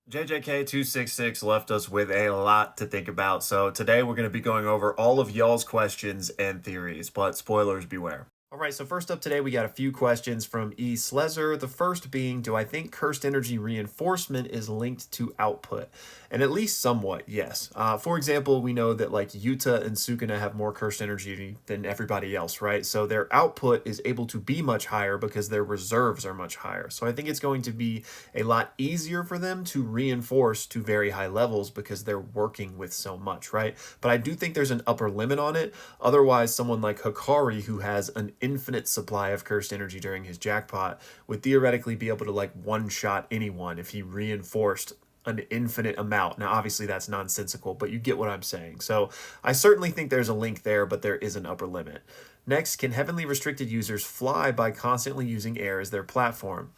JJK266 left us with a lot to think about, so today we're going to be going over all of y'all's questions and theories, but spoilers beware. All right, so first up today, we got a few questions from Lesar. The first being, do I think cursed energy reinforcement is linked to output? And at least somewhat, yes. For example, we know that like Yuta and Sukuna have more cursed energy than everybody else, right? So their output is able to be much higher because their reserves are much higher. So I think it's going to be a lot easier for them to reinforce to very high levels because they're working with so much, right? But I do think there's an upper limit on it. Otherwise, someone like Hikari, who has an infinite supply of cursed energy during his jackpot, would theoretically be able to like one-shot anyone if he reinforced an infinite amount. Now, obviously, that's nonsensical, but you get what I'm saying. So I certainly think there's a link there, but there is an upper limit. Next, can heavenly restricted users fly by constantly using air as their platform?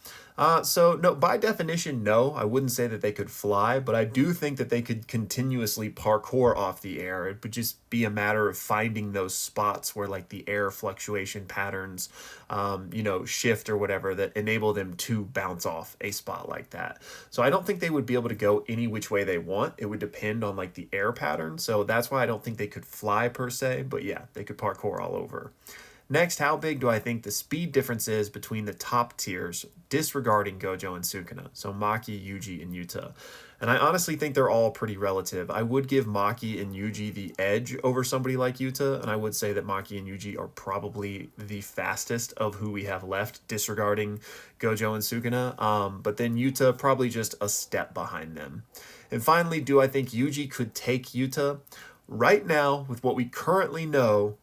So no, by definition, no, I wouldn't say that they could fly, but I do think that they could continuously parkour off the air. It would just be a matter of finding those spots where like the air fluctuation patterns, shift or whatever that enable them to bounce off a spot like that. So I don't think they would be able to go any which way they want. It would depend on like the air pattern. So that's why I don't think they could fly per se, but yeah, they could parkour all over. Next, how big do I think the speed difference is between the top tiers, disregarding Gojo and Sukuna? So Maki, Yuji, and Yuta. And I honestly think they're all pretty relative. I would give Maki and Yuji the edge over somebody like Yuta, and I would say that Maki and Yuji are probably the fastest of who we have left, disregarding Gojo and Sukuna. But then Yuta probably just a step behind them. And finally, do I think Yuji could take Yuta? Right now, with what we currently know,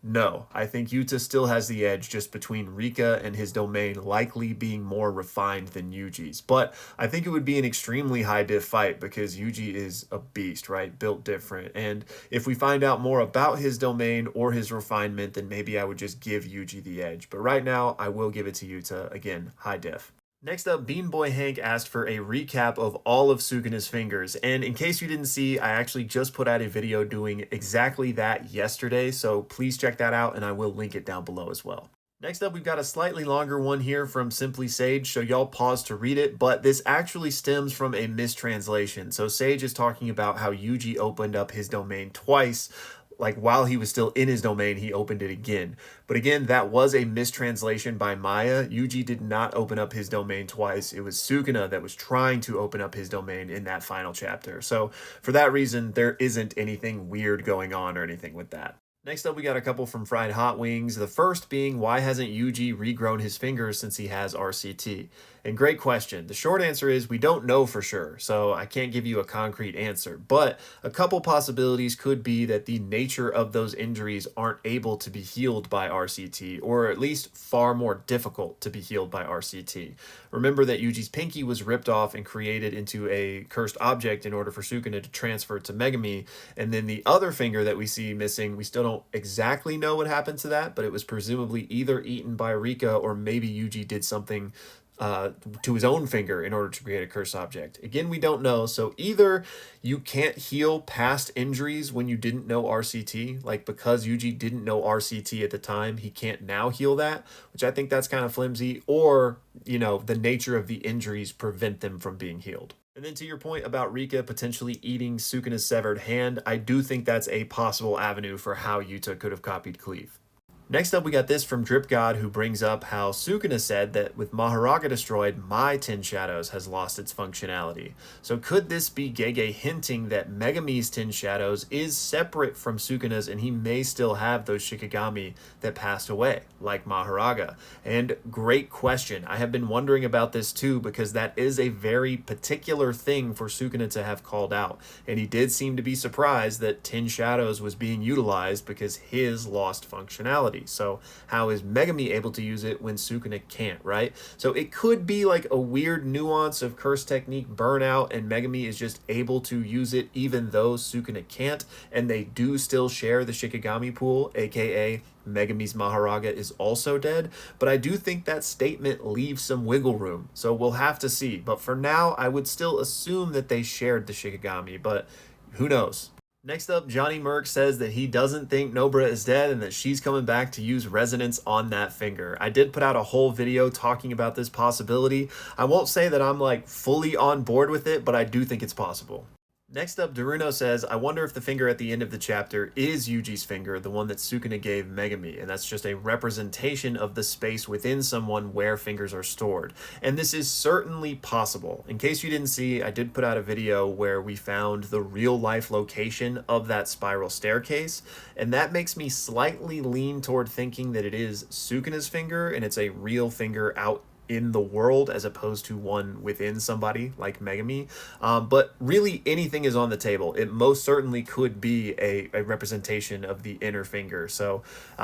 no, I think Yuta still has the edge just between Rika and his domain likely being more refined than Yuji's. But I think it would be an extremely high diff fight because Yuji is a beast, right? Built different. And if we find out more about his domain or his refinement, then maybe I would just give Yuji the edge. But right now, I will give it to Yuta. Again, high diff. Next up, Bean Boy Hank asked for a recap of all of Sukuna's fingers. And in case you didn't see, I actually just put out a video doing exactly that yesterday. So please check that out and I will link it down below as well. Next up, we've got a slightly longer one here from Simply Sage, so y'all pause to read it, but this actually stems from a mistranslation. So Sage is talking about how Yuji opened up his domain twice, like while he was still in his domain, he opened it again. But again, that was a mistranslation by Maya. Yuji did not open up his domain twice. It was Sukuna that was trying to open up his domain in that final chapter. So for that reason, there isn't anything weird going on or anything with that. Next up, we got a couple from Fried Hot Wings. The first being, why hasn't Yuji regrown his fingers since he has RCT? And great question. The short answer is we don't know for sure, so I can't give you a concrete answer. But a couple possibilities could be that the nature of those injuries aren't able to be healed by RCT, or at least far more difficult to be healed by RCT. Remember that Yuji's pinky was ripped off and created into a cursed object in order for Sukuna to transfer to Megumi, and then the other finger that we see missing, we still don't exactly know what happened to that, but it was presumably either eaten by Rika or maybe Yuji did something to his own finger in order to create a curse object. Again, we don't know. So either you can't heal past injuries when you didn't know RCT, like because Yuji didn't know RCT at the time, he can't now heal that, which I think that's kind of flimsy, or, the nature of the injuries prevent them from being healed. And then to your point about Rika potentially eating Sukuna's severed hand, I do think that's a possible avenue for how Yuta could have copied Cleave. Next up, we got this from Drip God, who brings up how Sukuna said that with Maharaga destroyed, my 10 Shadows has lost its functionality. So could this be Gege hinting that Megumi's 10 Shadows is separate from Sukuna's and he may still have those Shikigami that passed away, like Maharaga? And great question. I have been wondering about this too, because that is a very particular thing for Sukuna to have called out. And he did seem to be surprised that 10 Shadows was being utilized because his lost functionality. So how is Megumi able to use it when Sukuna can't, right? So it could be like a weird nuance of curse technique burnout and Megumi is just able to use it even though Sukuna can't, and they do still share the Shikigami pool, aka Megumi's Maharaga is also dead. But I do think that statement leaves some wiggle room, so we'll have to see. But for now, I would still assume that they shared the Shikigami, but who knows? Next up, Johnny Merck says that he doesn't think Nobra is dead and that she's coming back to use resonance on that finger. I did put out a whole video talking about this possibility. I won't say that I'm like fully on board with it, but I do think it's possible. Next up, Daruno says, I wonder if the finger at the end of the chapter is Yuji's finger, the one that Sukuna gave Megumi, and that's just a representation of the space within someone where fingers are stored. And this is certainly possible. In case you didn't see, I did put out a video where we found the real life location of that spiral staircase, and that makes me slightly lean toward thinking that it is Sukuna's finger and it's a real finger out in the world as opposed to one within somebody like Megumi. But really anything is on the table. It most certainly could be a representation of the inner finger. So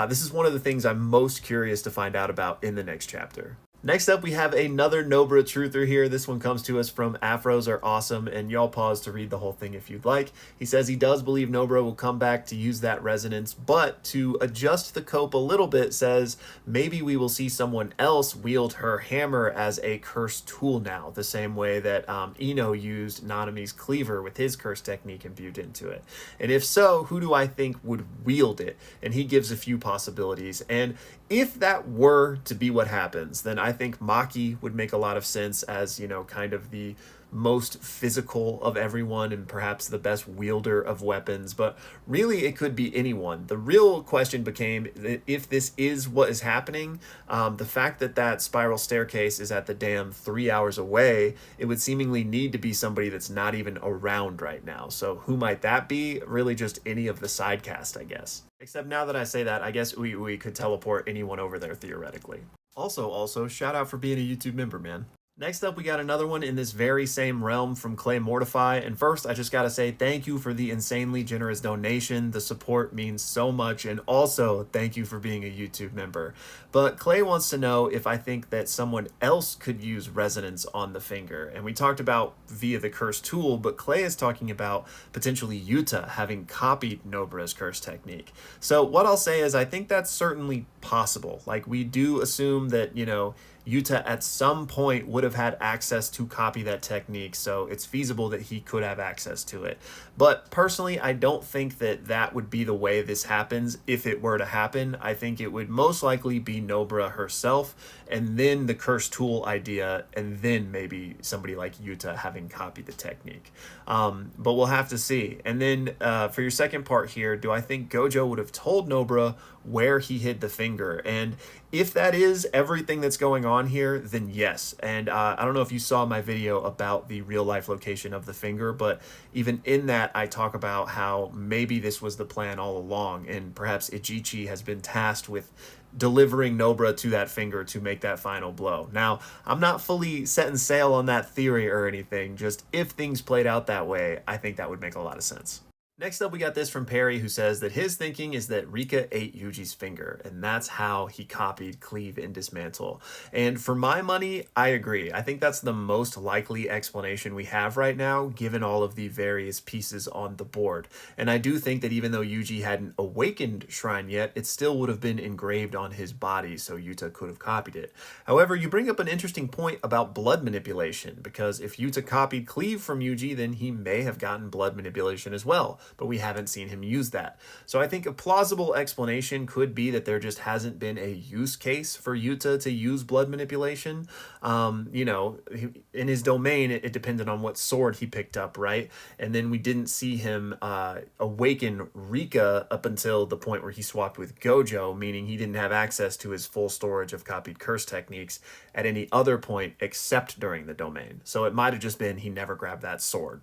this is one of the things I'm most curious to find out about in the next chapter. Next up, we have another Nobra truther here. This one comes to us from Afros Are Awesome, and y'all pause to read the whole thing if you'd like. He says he does believe Nobra will come back to use that resonance, but to adjust the cope a little bit, says maybe we will see someone else wield her hammer as a cursed tool now, the same way that Ino used Nanami's cleaver with his curse technique imbued into it. And if so, who do I think would wield it? And he gives a few possibilities. And if that were to be what happens, then I think Maki would make a lot of sense as, you know, kind of the most physical of everyone and perhaps the best wielder of weapons, but really it could be anyone. The real question became if this is what is happening, the fact that that spiral staircase is at the dam 3 hours away, it would seemingly need to be somebody that's not even around right now. So who might that be? Really just any of the side cast, I guess. Except now that I say that, I guess we could teleport anyone over there theoretically. Also, shout out for being a YouTube member, man. Next up, we got another one in this very same realm from Clay Mortify. And first, I just gotta say thank you for the insanely generous donation. The support means so much. And also, thank you for being a YouTube member. But Clay wants to know if I think that someone else could use resonance on the finger. And we talked about via the curse tool, but Clay is talking about potentially Yuta having copied Nobra's curse technique. So what I'll say is I think that's certainly possible. Like, we do assume that, you know, Yuta at some point would have had access to copy that technique, so it's feasible that he could have access to it. But personally, I don't think that that would be the way this happens if it were to happen. I think it would most likely be Nobra herself, and then the curse tool idea, and then maybe somebody like Yuta having copied the technique. But we'll have to see. And then for your second part here, do I think Gojo would have told Nobra where he hid the finger? And if that is everything that's going on here, then yes. And I don't know if you saw my video about the real life location of the finger, but even in that, I talk about how maybe this was the plan all along, and perhaps Ichichi has been tasked with delivering Nobra to that finger to make that final blow. Now, I'm not fully setting sail on that theory or anything, just if things played out that way, I think that would make a lot of sense. Next up, we got this from Perry, who says that his thinking is that Rika ate Yuji's finger, and that's how he copied Cleave and Dismantle. And for my money, I agree. I think that's the most likely explanation we have right now, given all of the various pieces on the board. And I do think that even though Yuji hadn't awakened Shrine yet, it still would have been engraved on his body, so Yuta could have copied it. However, you bring up an interesting point about blood manipulation, because if Yuta copied Cleave from Yuji, then he may have gotten blood manipulation as well, but we haven't seen him use that. So I think a plausible explanation could be that there just hasn't been a use case for Yuta to use blood manipulation. You know, in his domain, it depended on what sword he picked up, right? And then we didn't see him awaken Rika up until the point where he swapped with Gojo, meaning he didn't have access to his full storage of copied curse techniques at any other point except during the domain. So it might have just been he never grabbed that sword.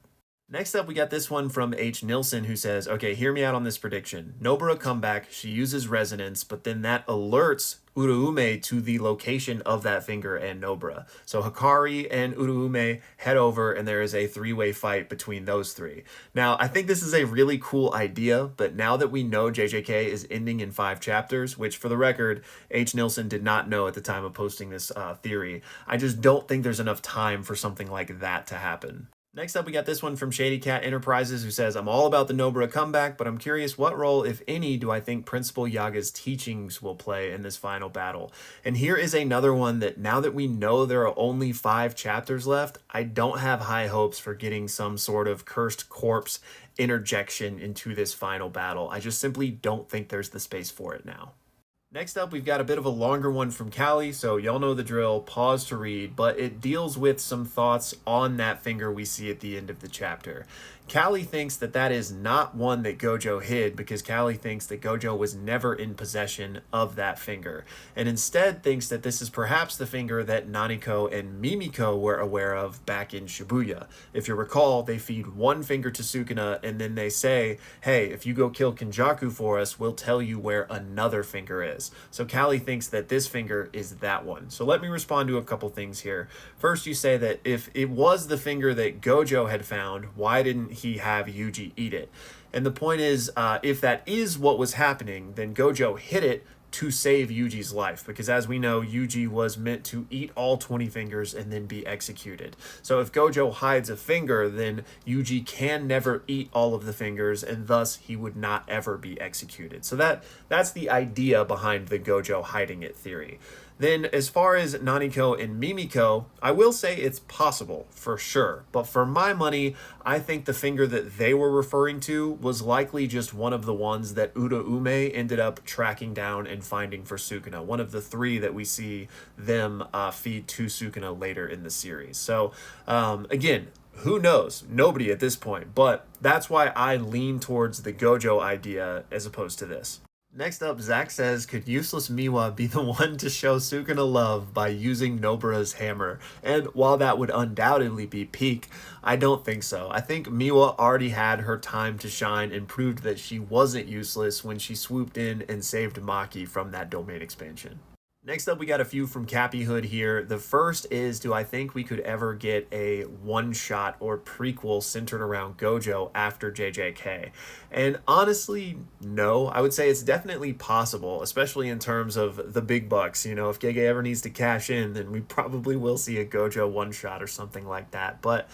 Next up, we got this one from H. Nilsson, who says, okay, hear me out on this prediction. Nobara comeback, she uses resonance, but then that alerts Uruume to the location of that finger and Nobara. So Hikari and Uruume head over, and there is a three-way fight between those three. Now, I think this is a really cool idea, but now that we know JJK is ending in 5 chapters, which for the record, H. Nilsson did not know at the time of posting this theory, I just don't think there's enough time for something like that to happen. Next up, we got this one from Shady Cat Enterprises, who says, I'm all about the Nobara comeback, but I'm curious what role, if any, do I think Principal Yaga's teachings will play in this final battle? And here is another one that, now that we know there are only 5 chapters left, I don't have high hopes for getting some sort of cursed corpse interjection into this final battle. I just simply don't think there's the space for it now. Next up, we've got a bit of a longer one from Callie, so y'all know the drill, pause to read, but it deals with some thoughts on that finger we see at the end of the chapter. Callie thinks that that is not one that Gojo hid, because Callie thinks that Gojo was never in possession of that finger, and instead thinks that this is perhaps the finger that Naniko and Mimiko were aware of back in Shibuya. If you recall, they feed one finger to Sukuna, and then they say, hey, if you go kill Kenjaku for us, we'll tell you where another finger is. So Callie thinks that this finger is that one. So let me respond to a couple things here. First, you say that if it was the finger that Gojo had found, why didn't he have Yuji eat it? And the point is, if that is what was happening, then Gojo hid it to save Yuji's life, because as we know, Yuji was meant to eat all 20 fingers and then be executed. So if Gojo hides a finger, then Yuji can never eat all of the fingers, and thus he would not ever be executed. So that's the idea behind the Gojo hiding it theory. Then as far as Naniko and Mimiko, I will say it's possible, for sure. But for my money, I think the finger that they were referring to was likely just one of the ones that Uraume ended up tracking down and finding for Sukuna. One of the 3 that we see them feed to Sukuna later in the series. So again, who knows? Nobody at this point. But that's why I lean towards the Gojo idea as opposed to this. Next up, Zach says, could useless Miwa be the one to show Sukuna love by using Nobara's hammer? And while that would undoubtedly be peak, I don't think so. I think Miwa already had her time to shine and proved that she wasn't useless when she swooped in and saved Maki from that domain expansion. Next up, we got a few from Cappy Hood here. The first is, do I think we could ever get a one-shot or prequel centered around Gojo after JJK? And honestly, no. I would say it's definitely possible, especially in terms of the big bucks. You know, if Gege ever needs to cash in, then we probably will see a Gojo one-shot or something like that. But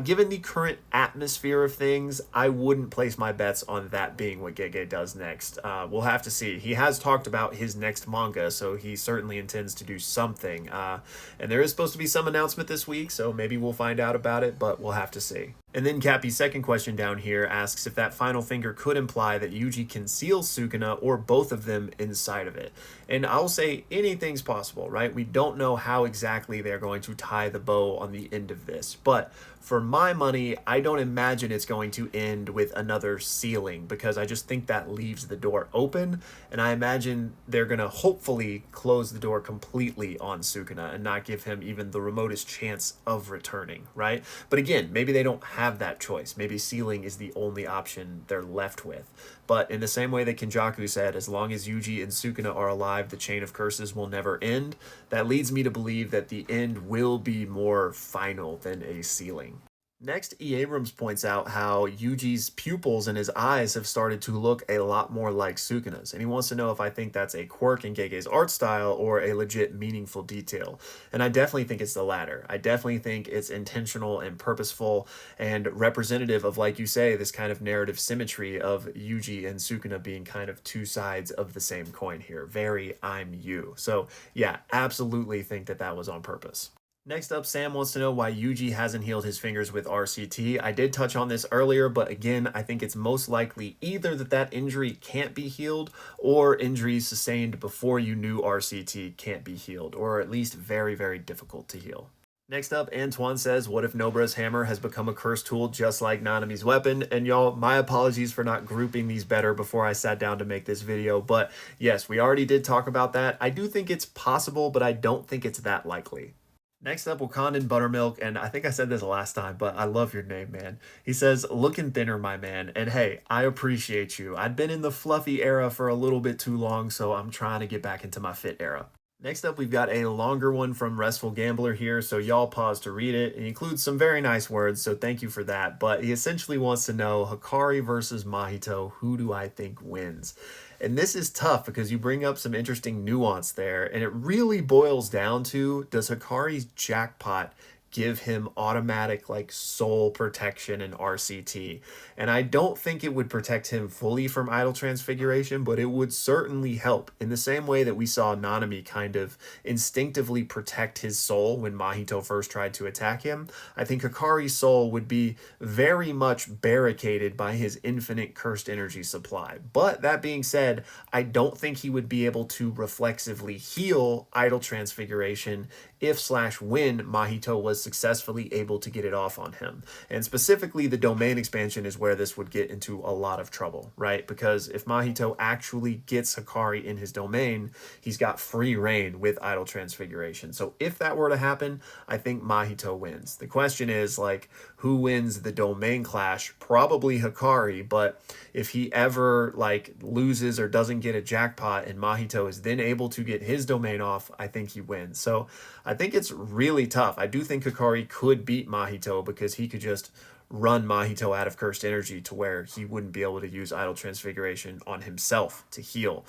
given the current atmosphere of things, I wouldn't place my bets on that being what Gege does next. We'll have to see. He has talked about his next manga, so he certainly intends to do something. And there is supposed to be some announcement this week, so maybe we'll find out about it, but we'll have to see. And then Cappy's second question down here asks if that final finger could imply that Yuji conceals Sukuna or both of them inside of it. And I'll say anything's possible, right? We don't know how exactly they're going to tie the bow on the end of this, but for my money, I don't imagine it's going to end with another sealing, because I just think that leaves the door open, and I imagine they're going to hopefully close the door completely on Sukuna and not give him even the remotest chance of returning, right? But again, maybe they don't have that choice. Maybe sealing is the only option they're left with. But in the same way that Kenjaku said, as long as Yuji and Sukuna are alive, the chain of curses will never end. That leads me to believe that the end will be more final than a sealing. Next, E. Abrams points out how Yuji's pupils and his eyes have started to look a lot more like Sukuna's, and he wants to know if I think that's a quirk in Gege's art style or a legit meaningful detail. And I definitely think it's the latter. I definitely think it's intentional and purposeful and representative of, like you say, this kind of narrative symmetry of Yuji and Sukuna being kind of two sides of the same coin here. Very I'm you. So yeah, absolutely think that that was on purpose. Next up, Sam wants to know why Yuji hasn't healed his fingers with RCT. I did touch on this earlier, but again, I think it's most likely either that injury can't be healed or injuries sustained before you knew RCT can't be healed, or at least very, very difficult to heal. Next up, Antoine says, what if Nobara's hammer has become a cursed tool just like Nanami's weapon? And y'all, my apologies for not grouping these better before I sat down to make this video, but yes, we already did talk about that. I do think it's possible, but I don't think it's that likely. Next up, Wakandan Buttermilk, and I think I said this last time, but I love your name, man. He says, looking thinner, my man, and hey, I appreciate you. I'd been in the fluffy era for a little bit too long, so I'm trying to get back into my fit era. Next up, we've got a longer one from Restful Gambler here, so y'all pause to read it. It includes some very nice words, so thank you for that, but he essentially wants to know, Hikari versus Mahito, who do I think wins? And this is tough because you bring up some interesting nuance there, and it really boils down to, does Hikari's jackpot give him automatic like soul protection and RCT. And I don't think it would protect him fully from idol transfiguration, but it would certainly help in the same way that we saw Nanami kind of instinctively protect his soul when Mahito first tried to attack him. I think Hikari's soul would be very much barricaded by his infinite cursed energy supply. But that being said, I don't think he would be able to reflexively heal idol transfiguration if/when Mahito was successfully able to get it off on him. And specifically, the domain expansion is where this would get into a lot of trouble, right? Because if Mahito actually gets Hikari in his domain, he's got free reign with idol transfiguration. So if that were to happen, I think Mahito wins. The question is, like, who wins the domain clash? Probably Hikari, but if he ever like loses or doesn't get a jackpot and Mahito is then able to get his domain off, I think he wins. So I think it's really tough. I do think Hikari could beat Mahito because he could just run Mahito out of cursed energy to where he wouldn't be able to use idol transfiguration on himself to heal.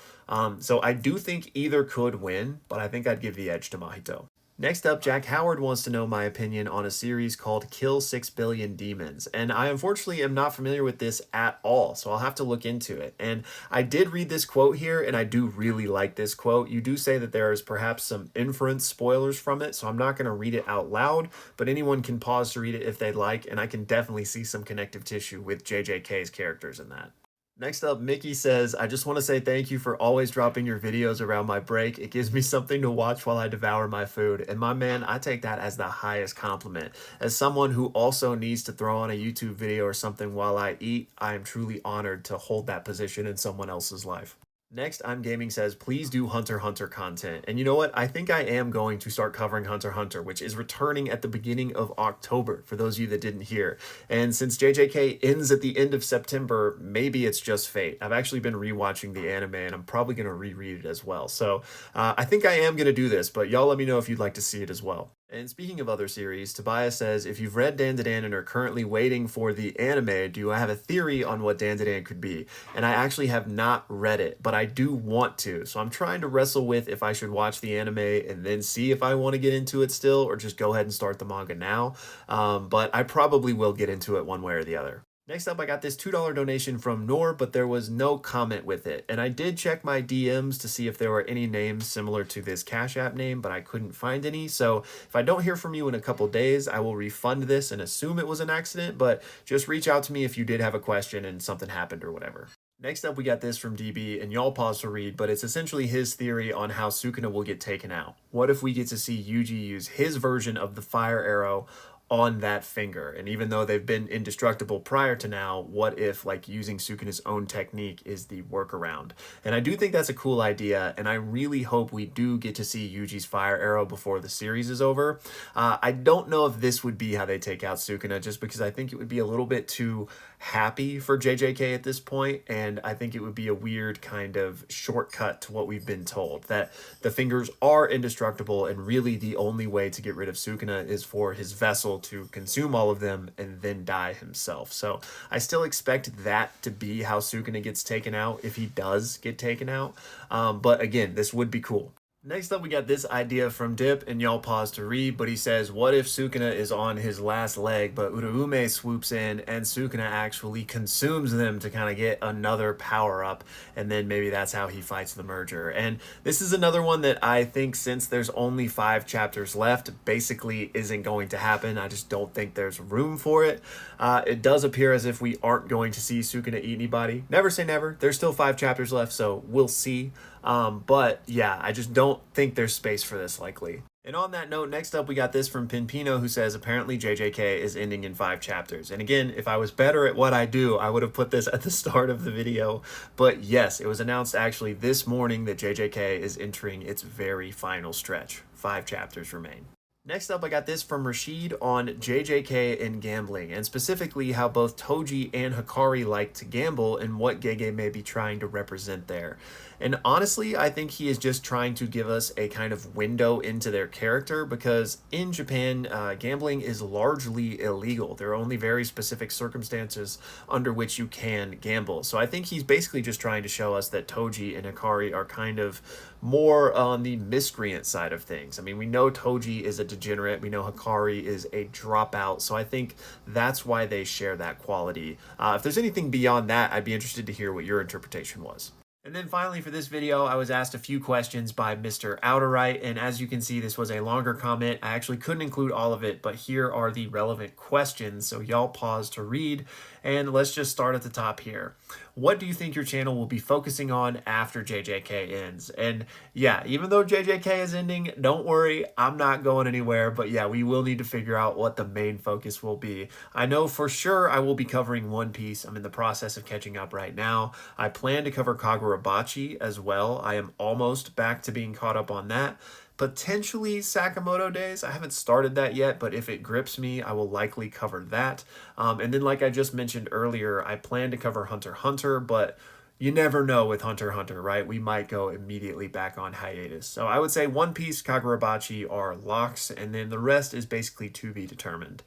So I do think either could win, but I think I'd give the edge to Mahito. Next up, Jack Howard wants to know my opinion on a series called Kill 6 Billion Demons. And I unfortunately am not familiar with this at all, so I'll have to look into it. And I did read this quote here, and I do really like this quote. You do say that there is perhaps some inference spoilers from it, so I'm not going to read it out loud, but anyone can pause to read it if they'd like, and I can definitely see some connective tissue with JJK's characters in that. Next up, Mickey says, I just want to say thank you for always dropping your videos around my break. It gives me something to watch while I devour my food. And my man, I take that as the highest compliment. As someone who also needs to throw on a YouTube video or something while I eat, I am truly honored to hold that position in someone else's life. Next, I'm Gaming says, please do Hunter x Hunter content. And you know what? I think I am going to start covering Hunter x Hunter, which is returning at the beginning of October, for those of you that didn't hear. And since JJK ends at the end of September, maybe it's just fate. I've actually been rewatching the anime, and I'm probably going to reread it as well. So I think I am going to do this, but y'all let me know if you'd like to see it as well. And speaking of other series, Tobias says, if you've read Dandadan and are currently waiting for the anime, do you have a theory on what Dandadan could be? And I actually have not read it, but I do want to. So I'm trying to wrestle with if I should watch the anime and then see if I want to get into it still, or just go ahead and start the manga now. But I probably will get into it one way or the other. Next up, I got this $2 donation from Noor, but there was no comment with it. And I did check my DMs to see if there were any names similar to this Cash App name, but I couldn't find any. So if I don't hear from you in a couple days, I will refund this and assume it was an accident, but just reach out to me if you did have a question and something happened or whatever. Next up, we got this from DB, and y'all pause to read, but it's essentially his theory on how Sukuna will get taken out. What if we get to see Yuji use his version of the fire arrow on that finger? And even though they've been indestructible prior to now, what if like using Sukuna's own technique is the workaround? And I do think that's a cool idea, and I really hope we do get to see Yuji's fire arrow before the series is over. I don't know if this would be how they take out Sukuna, just because I think it would be a little bit too happy for JJK at this point, and I think it would be a weird kind of shortcut to what we've been told, that the fingers are indestructible and really the only way to get rid of Sukuna is for his vessel to consume all of them and then die himself. So I still expect that to be how Sukuna gets taken out, if he does get taken out. But again, this would be cool. Next up, we got this idea from Dip, and y'all pause to read, but he says, what if Sukuna is on his last leg, but Uraume swoops in and Sukuna actually consumes them to kind of get another power up, and then maybe that's how he fights the merger. And this is another one that I think, since there's only 5 chapters left, basically isn't going to happen. I just don't think there's room for it. It does appear as if we aren't going to see Sukuna eat anybody. Never say never. There's still 5 chapters left, so we'll see. But yeah, I just don't think there's space for this likely. And on that note, next up we got this from Pinpino, who says apparently JJK is ending in 5 chapters. And again, if I was better at what I do, I would have put this at the start of the video. But yes, it was announced actually this morning that JJK is entering its very final stretch. 5 chapters remain. Next up, I got this from Rashid on JJK and gambling, and specifically how both Toji and Hikari like to gamble and what Gege may be trying to represent there. And honestly, I think he is just trying to give us a kind of window into their character, because in Japan, gambling is largely illegal. There are only very specific circumstances under which you can gamble. So I think he's basically just trying to show us that Toji and Hikari are kind of more on the miscreant side of things. I mean, we know Toji is a degenerate. We know Hikari is a dropout. So I think that's why they share that quality. If there's anything beyond that, I'd be interested to hear what your interpretation was. And then finally for this video, I was asked a few questions by Mr. Outerright, and as you can see, this was a longer comment. I actually couldn't include all of it, but here are the relevant questions, so y'all pause to read, and let's just start at the top here. What do you think your channel will be focusing on after JJK ends? And yeah, even though JJK is ending, don't worry, I'm not going anywhere, but yeah, we will need to figure out what the main focus will be. I know for sure I will be covering One Piece. I'm in the process of catching up right now. I plan to cover Kagurabachi as well. I am almost back to being caught up on that. Potentially Sakamoto Days. I haven't started that yet, but if it grips me, I will likely cover that. And then like I just mentioned earlier, I plan to cover Hunter x Hunter, but you never know with Hunter x Hunter, right? We might go immediately back on hiatus. So I would say One Piece, Kagurabachi are locks, and then the rest is basically to be determined.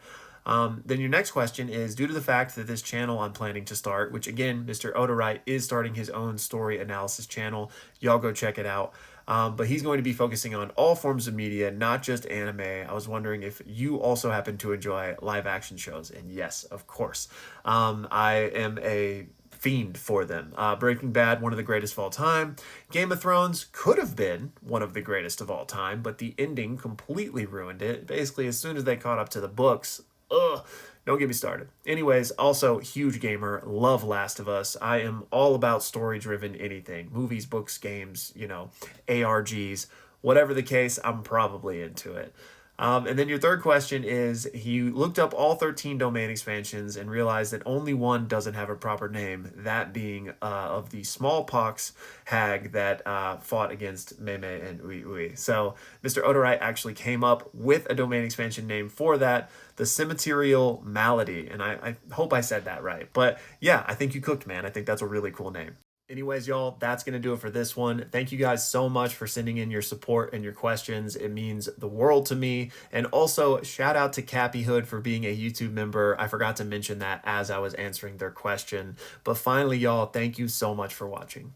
Then your next question is, due to the fact that this channel I'm planning to start, which again, Mr. Outerright is starting his own story analysis channel. Y'all go check it out. But he's going to be focusing on all forms of media, not just anime. I was wondering if you also happen to enjoy live action shows. And yes, of course. I am a fiend for them. Breaking Bad, one of the greatest of all time. Game of Thrones could have been one of the greatest of all time, but the ending completely ruined it. Basically, as soon as they caught up to the books, ugh, don't get me started. Anyways, also huge gamer, love Last of Us. I am all about story-driven anything. Movies, books, games, you know, ARGs, whatever the case, I'm probably into it. And then your third question is, he looked up all 13 domain expansions and realized that only one doesn't have a proper name, that being of the smallpox hag that fought against Meme and Ui Ui. So Mr. Outerright actually came up with a domain expansion name for that, the Cemeterial Malady, and I hope I said that right. But yeah, I think you cooked, man. I think that's a really cool name. Anyways, y'all, that's going to do it for this one. Thank you guys so much for sending in your support and your questions. It means the world to me. And also, shout out to Cappy Hood for being a YouTube member. I forgot to mention that as I was answering their question. But finally, y'all, thank you so much for watching.